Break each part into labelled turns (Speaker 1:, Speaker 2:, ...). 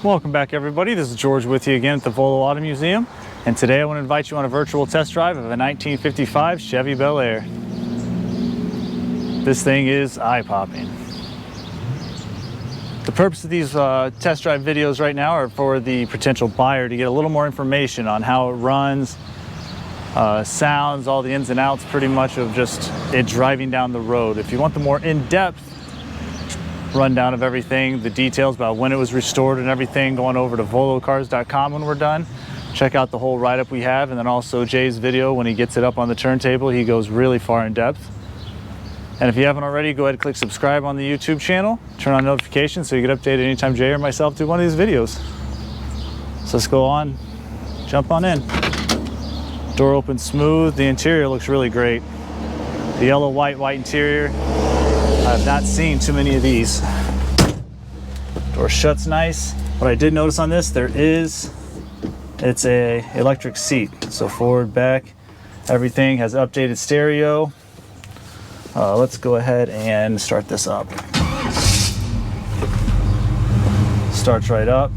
Speaker 1: Welcome back, everybody. This is George with you again at the Volo Auto Museum, and today I want to invite you on a virtual test drive of a 1955 Chevy Bel Air. This thing is eye-popping. The purpose of these test drive videos right now are for the potential buyer to get a little more information on how it runs, sounds, all the ins and outs pretty much of just it driving down the road. If you want the more in-depth rundown of everything, the details about when it was restored and everything, going over to volocars.com when we're done. Check out the whole write-up we have, and then also Jay's video when he gets it up on the turntable. He goes really far in depth. And if you haven't already, go ahead and click subscribe on the YouTube channel. Turn on notifications so you get updated anytime Jay or myself do one of these videos. So let's go on, jump on in. Door opens smooth. The interior looks really great. The yellow, white interior. I have not seen too many of these. Door shuts nice. What I did notice on this, it's a electric seat. So forward, back, everything has updated stereo. Let's go ahead and start this up. Starts right up.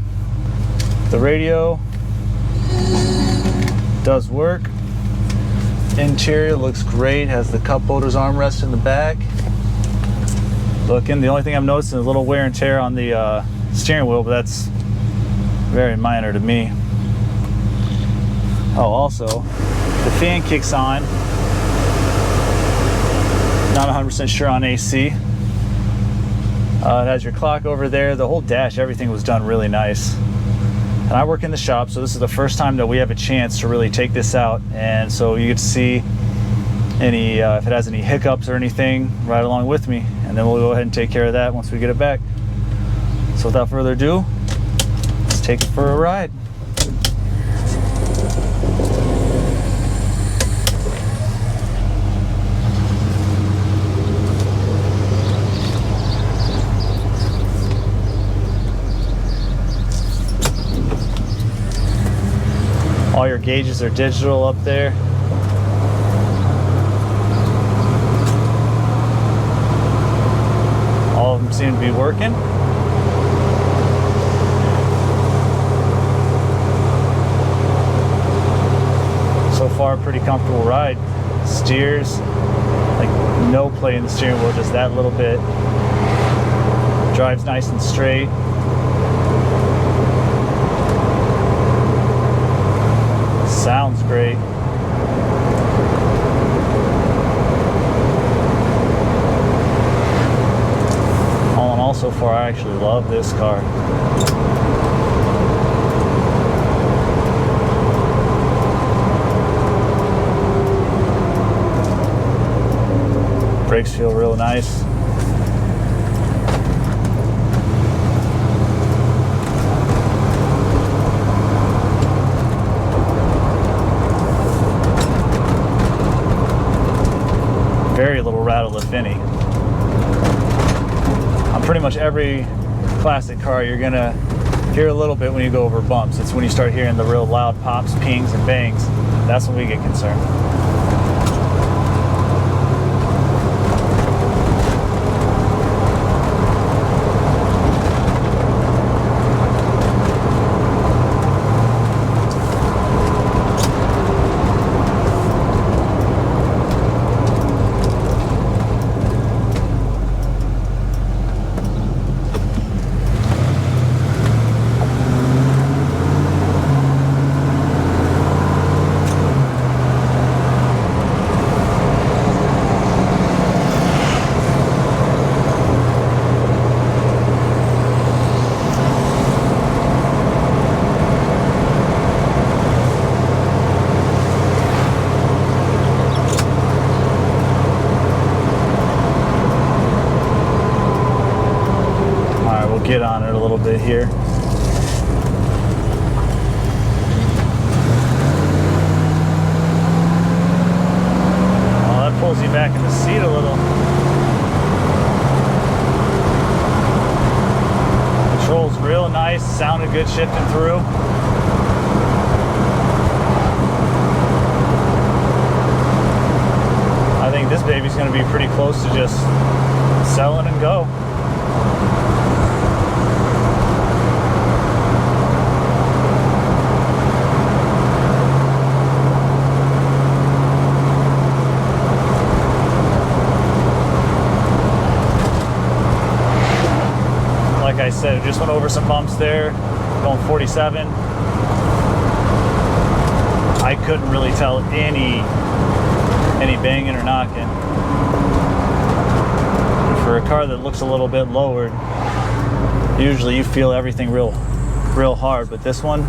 Speaker 1: The radio does work. Interior looks great. Has the cup holders armrest in the back. Looking, the only thing I'm noticing is a little wear and tear on the steering wheel, but that's very minor to me. Oh, also, the fan kicks on. Not 100% sure on AC. It has your clock over there. The whole dash, everything was done really nice. And I work in the shop, so this is the first time that we have a chance to really take this out, and so you get to see any if it has any hiccups or anything right along with me, and then we'll go ahead and take care of that once we get it back. So without further ado, let's take it for a ride. All your gauges are digital up there. All of them seem to be working. So far, pretty comfortable ride. Steers, like no play in the steering wheel, just that little bit. Drives nice and straight. Sounds great. All in all, so far, I actually love this car. Brakes feel real nice. Very little rattle, if any. On pretty much every classic car, you're gonna hear a little bit when you go over bumps. It's when you start hearing the real loud pops, pings, and bangs. That's when we get concerned. Get on it a little bit here. Well, that pulls you back in the seat a little. Controls real nice, sounded good shifting through. I think this baby's going to be pretty close to just selling and go. said, just went over some bumps there, going 47. I couldn't really tell any banging or knocking. For a car that looks a little bit lowered, usually you feel everything real hard, but this one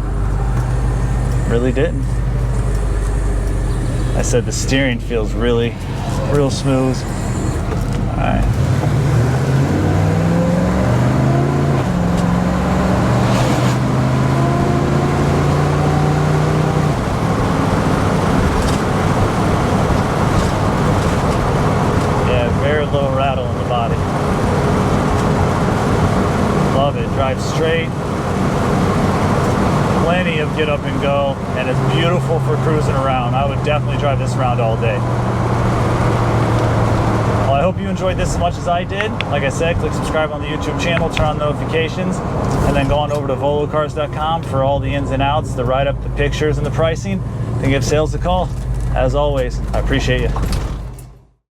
Speaker 1: really didn't. I said the steering feels real smooth. All right. Little rattle in the body. Love it. Drives straight. Plenty of get up and go, and it's beautiful for cruising around. I would definitely drive this around all day. Well, I hope you enjoyed this as much as I did. Like I said, click subscribe on the YouTube channel, turn on notifications, and then go on over to volocars.com for all the ins and outs, the write-up, the pictures, and the pricing. And give sales a call. As always, I appreciate you.